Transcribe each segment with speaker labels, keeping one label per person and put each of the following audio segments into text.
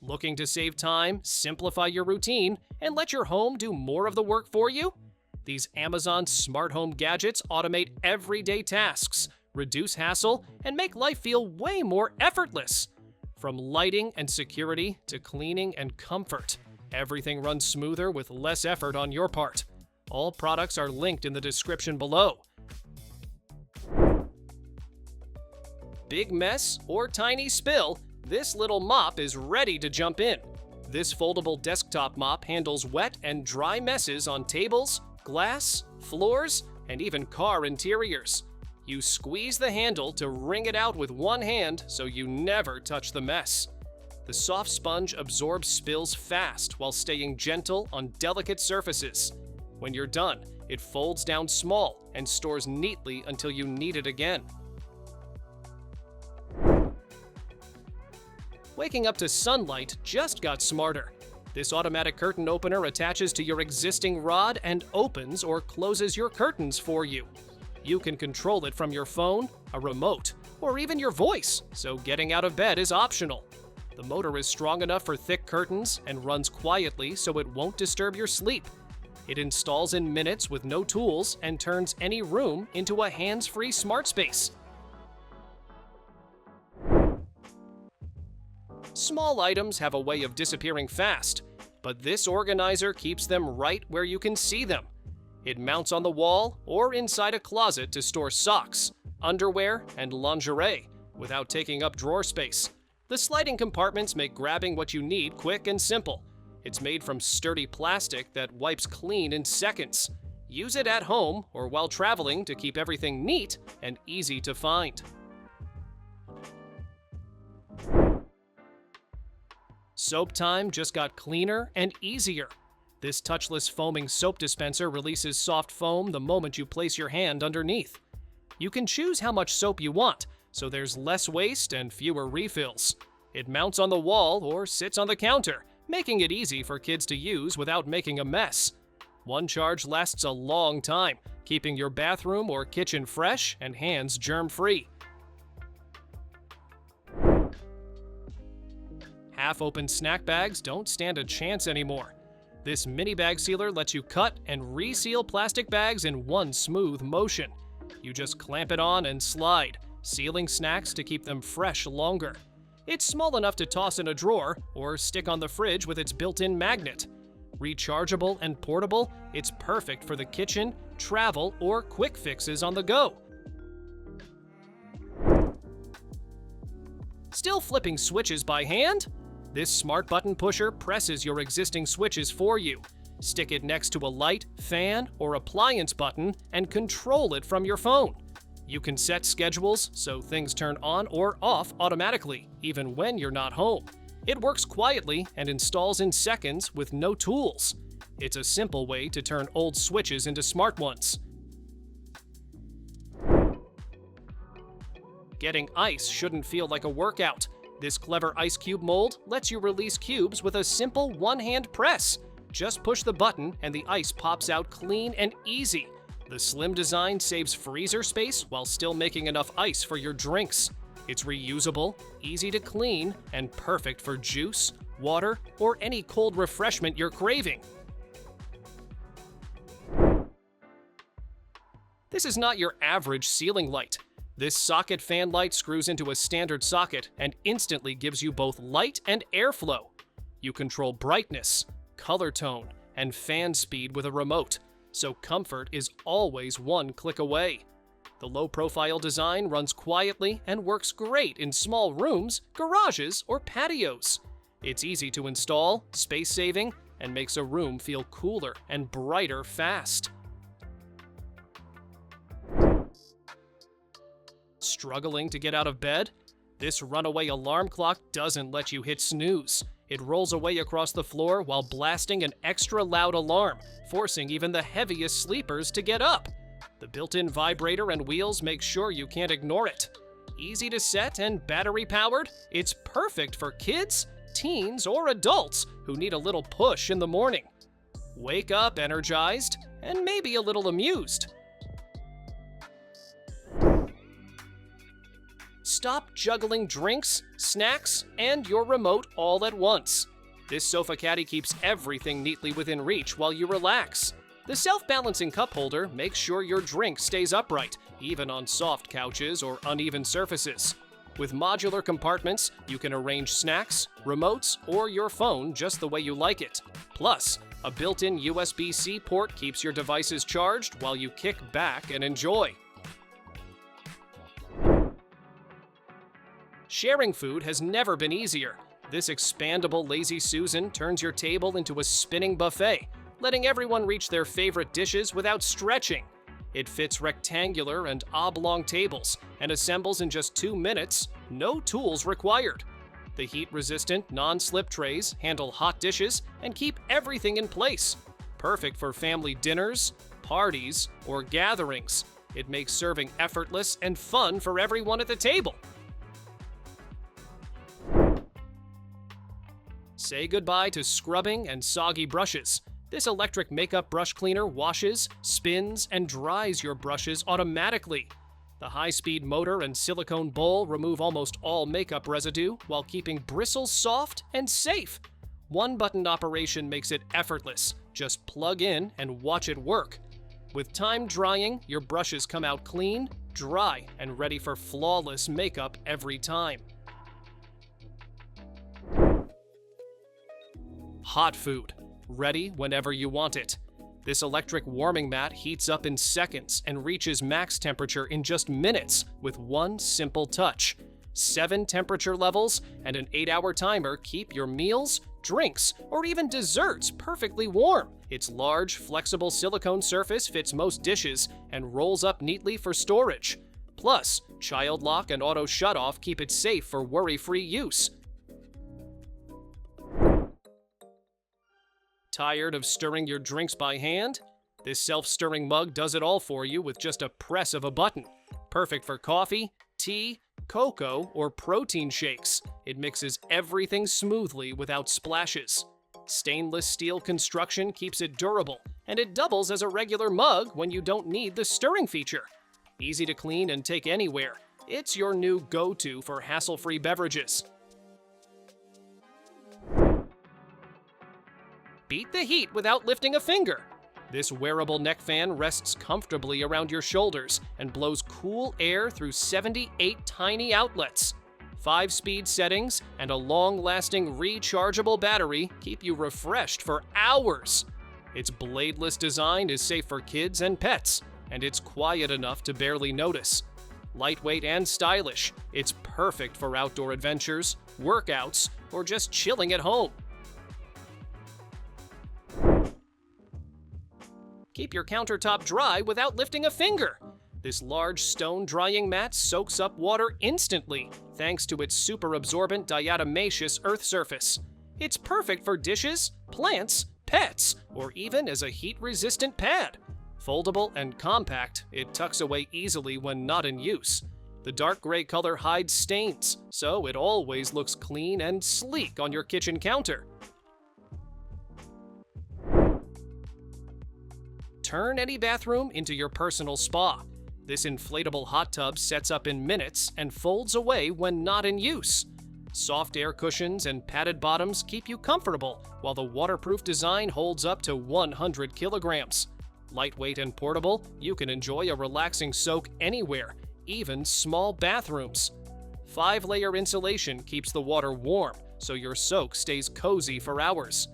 Speaker 1: Looking to save time, simplify your routine, and let your home do more of the work for you? These Amazon smart home gadgets automate everyday tasks, reduce hassle, and make life feel way more effortless. From lighting and security to cleaning and comfort, everything runs smoother with less effort on your part. All products are linked in the description below. Big mess or tiny spill, this little mop is ready to jump in. This foldable desktop mop handles wet and dry messes on tables, glass, floors, and even car interiors. You squeeze the handle to wring it out with one hand so you never touch the mess. The soft sponge absorbs spills fast while staying gentle on delicate surfaces. When you're done, it folds down small and stores neatly until you need it again. Waking up to sunlight just got smarter. This automatic curtain opener attaches to your existing rod and opens or closes your curtains for you. You can control it from your phone, a remote, or even your voice, so getting out of bed is optional. The motor is strong enough for thick curtains and runs quietly so it won't disturb your sleep. It installs in minutes with no tools and turns any room into a hands-free smart space. Small items have a way of disappearing fast, but this organizer keeps them right where you can see them. It mounts on the wall or inside a closet to store socks, underwear, and lingerie without taking up drawer space. The sliding compartments make grabbing what you need quick and simple. It's made from sturdy plastic that wipes clean in seconds. Use it at home or while traveling to keep everything neat and easy to find. Soap time just got cleaner and easier. This touchless foaming soap dispenser releases soft foam the moment you place your hand underneath. You can choose how much soap you want, so there's less waste and fewer refills. It mounts on the wall or sits on the counter, making it easy for kids to use without making a mess. One charge lasts a long time, keeping your bathroom or kitchen fresh and hands germ-free. Half-open snack bags don't stand a chance anymore. This mini bag sealer lets you cut and reseal plastic bags in one smooth motion. You just clamp it on and slide, sealing snacks to keep them fresh longer. It's small enough to toss in a drawer or stick on the fridge with its built-in magnet. Rechargeable and portable, it's perfect for the kitchen, travel, or quick fixes on the go. Still flipping switches by hand? This smart button pusher presses your existing switches for you. Stick it next to a light, fan, or appliance button and control it from your phone. You can set schedules so things turn on or off automatically, even when you're not home. It works quietly and installs in seconds with no tools. It's a simple way to turn old switches into smart ones. Getting ice shouldn't feel like a workout. This clever ice cube mold lets you release cubes with a simple one-hand press. Just push the button and the ice pops out clean and easy. The slim design saves freezer space while still making enough ice for your drinks. It's reusable, easy to clean, and perfect for juice, water, or any cold refreshment you're craving. This is not your average ceiling light. This socket fan light screws into a standard socket and instantly gives you both light and airflow. You control brightness, color tone, and fan speed with a remote, so comfort is always one click away. The low-profile design runs quietly and works great in small rooms, garages, or patios. It's easy to install, space-saving, and makes a room feel cooler and brighter fast. Struggling to get out of bed? This runaway alarm clock doesn't let you hit snooze. It rolls away across the floor while blasting an extra loud alarm, forcing even the heaviest sleepers to get up. The built-in vibrator and wheels make sure you can't ignore it. Easy to set and battery-powered, it's perfect for kids, teens, or adults who need a little push in the morning. Wake up energized and maybe a little amused. stop juggling drinks, snacks, and your remote all at once. This sofa caddy keeps everything neatly within reach while you relax. The self-balancing cup holder makes sure your drink stays upright, even on soft couches or uneven surfaces. With modular compartments, you can arrange snacks, remotes, or your phone just the way you like it. Plus, a built-in USB-C port keeps your devices charged while you kick back and enjoy. Sharing food has never been easier. This expandable Lazy Susan turns your table into a spinning buffet, letting everyone reach their favorite dishes without stretching. It fits rectangular and oblong tables and assembles in just 2 minutes, no tools required. The heat-resistant, non-slip trays handle hot dishes and keep everything in place. Perfect for family dinners, parties, or gatherings. It makes serving effortless and fun for everyone at the table. Say goodbye to scrubbing and soggy brushes. This electric makeup brush cleaner washes, spins, and dries your brushes automatically. The high-speed motor and silicone bowl remove almost all makeup residue while keeping bristles soft and safe. One-button operation makes it effortless. Just plug in and watch it work. With time drying, your brushes come out clean, dry, and ready for flawless makeup every time. Hot food. Ready whenever you want it. This electric warming mat heats up in seconds and reaches max temperature in just minutes with one simple touch. 7 temperature levels and an 8-hour timer keep your meals, drinks, or even desserts perfectly warm. Its large, flexible silicone surface fits most dishes and rolls up neatly for storage. Plus, child lock and auto shutoff keep it safe for worry-free use. Tired of stirring your drinks by hand? This self-stirring mug does it all for you with just a press of a button. Perfect for coffee, tea, cocoa, or protein shakes. It mixes everything smoothly without splashes. Stainless steel construction keeps it durable, and it doubles as a regular mug when you don't need the stirring feature. Easy to clean and take anywhere. It's your new go-to for hassle-free beverages. Beat the heat without lifting a finger. This wearable neck fan rests comfortably around your shoulders and blows cool air through 78 tiny outlets. 5-speed settings and a long-lasting rechargeable battery keep you refreshed for hours. Its bladeless design is safe for kids and pets, and it's quiet enough to barely notice. Lightweight and stylish, it's perfect for outdoor adventures, workouts, or just chilling at home. Keep your countertop dry without lifting a finger. This large stone drying mat soaks up water instantly thanks to its super absorbent diatomaceous earth surface. It's perfect for dishes, plants, pets, or even as a heat-resistant pad. Foldable and compact, it tucks away easily when not in use. The dark gray color hides stains, so it always looks clean and sleek on your kitchen counter. Turn any bathroom into your personal spa. This inflatable hot tub sets up in minutes and folds away when not in use. Soft air cushions and padded bottoms keep you comfortable, while the waterproof design holds up to 100 kilograms. Lightweight and portable, you can enjoy a relaxing soak anywhere, even small bathrooms. 5-layer insulation keeps the water warm, so your soak stays cozy for hours.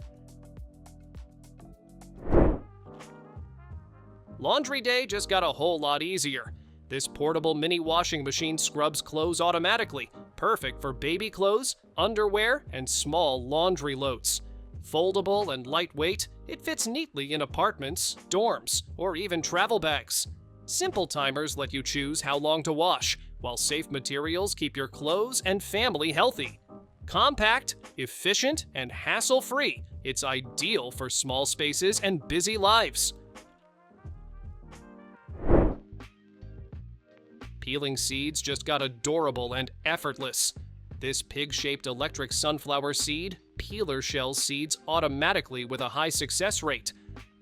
Speaker 1: Laundry day just got a whole lot easier. This portable mini washing machine scrubs clothes automatically, perfect for baby clothes, underwear, and small laundry loads. Foldable and lightweight, it fits neatly in apartments, dorms, or even travel bags. Simple timers let you choose how long to wash, while safe materials keep your clothes and family healthy. Compact, efficient, and hassle-free, it's ideal for small spaces and busy lives. Peeling seeds just got adorable and effortless. This pig-shaped electric sunflower seed peeler shells seeds automatically with a high success rate.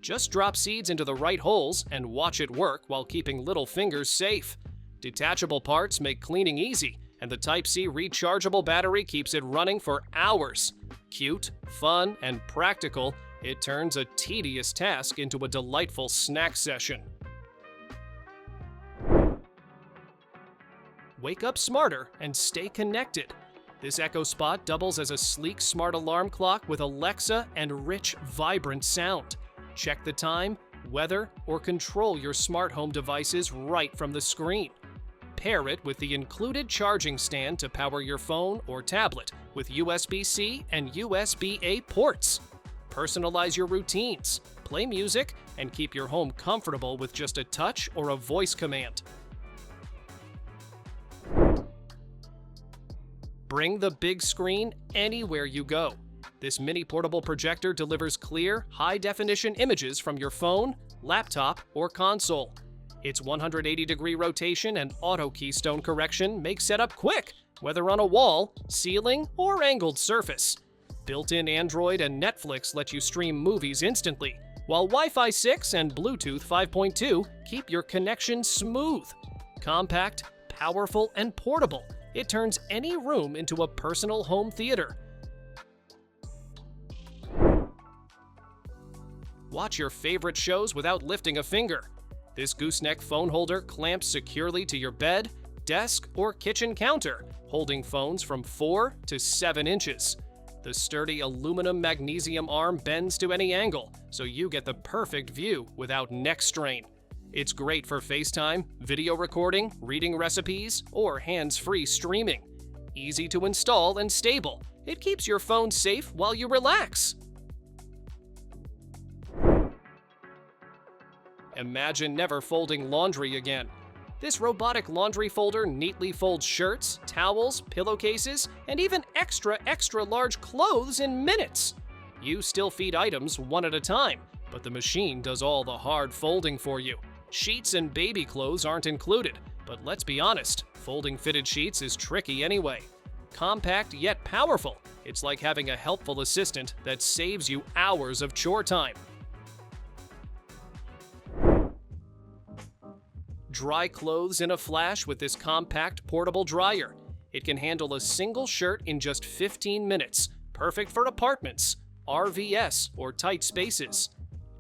Speaker 1: Just drop seeds into the right holes and watch it work while keeping little fingers safe. Detachable parts make cleaning easy, and the Type-C rechargeable battery keeps it running for hours. Cute, fun, and practical, it turns a tedious task into a delightful snack session. Wake up smarter and stay connected. This Echo Spot doubles as a sleek smart alarm clock with Alexa and rich, vibrant sound. Check the time, weather, or control your smart home devices right from the screen. Pair it with the included charging stand to power your phone or tablet with USB-C and USB-A ports. Personalize your routines, play music, and keep your home comfortable with just a touch or a voice command. Bring the big screen anywhere you go. This mini portable projector delivers clear, high-definition images from your phone, laptop, or console. Its 180-degree rotation and auto keystone correction make setup quick, whether on a wall, ceiling, or angled surface. Built-in Android and Netflix let you stream movies instantly, while Wi-Fi 6 and Bluetooth 5.2 keep your connection smooth. Compact, powerful, and portable, it turns any room into a personal home theater. Watch your favorite shows without lifting a finger. This gooseneck phone holder clamps securely to your bed, desk, or kitchen counter, holding phones from 4 to 7 inches. The sturdy aluminum magnesium arm bends to any angle, so you get the perfect view without neck strain. It's great for FaceTime, video recording, reading recipes, or hands-free streaming. Easy to install and stable, it keeps your phone safe while you relax. Imagine never folding laundry again. This robotic laundry folder neatly folds shirts, towels, pillowcases, and even extra large clothes in minutes. You still feed items one at a time, but the machine does all the hard folding for you. Sheets and baby clothes aren't included, but let's be honest, folding fitted sheets is tricky anyway. Compact yet powerful, it's like having a helpful assistant that saves you hours of chore time. Dry clothes in a flash with this compact portable dryer. It can handle a single shirt in just 15 minutes, perfect for apartments, RVs, or tight spaces.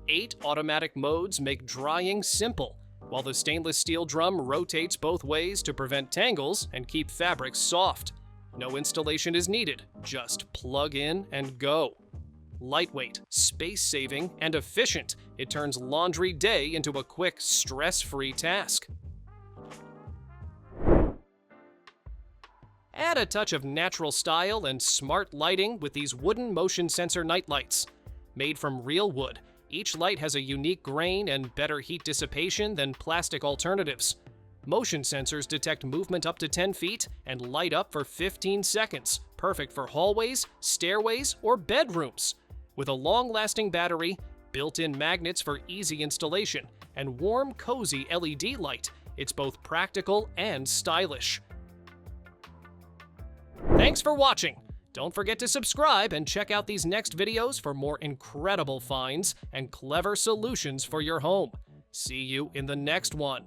Speaker 1: 8 automatic modes make drying simple, while the stainless steel drum rotates both ways to prevent tangles and keep fabrics soft. No installation is needed, just plug in and go. Lightweight, space-saving, and efficient, it turns laundry day into a quick, stress-free task. Add a touch of natural style and smart lighting with these wooden motion sensor nightlights. Made from real wood, each light has a unique grain and better heat dissipation than plastic alternatives. Motion sensors detect movement up to 10 feet and light up for 15 seconds, perfect for hallways, stairways, or bedrooms. With a long-lasting battery, built-in magnets for easy installation, and warm, cozy LED light, it's both practical and stylish. Thanks for watching! Don't forget to subscribe and check out these next videos for more incredible finds and clever solutions for your home. See you in the next one.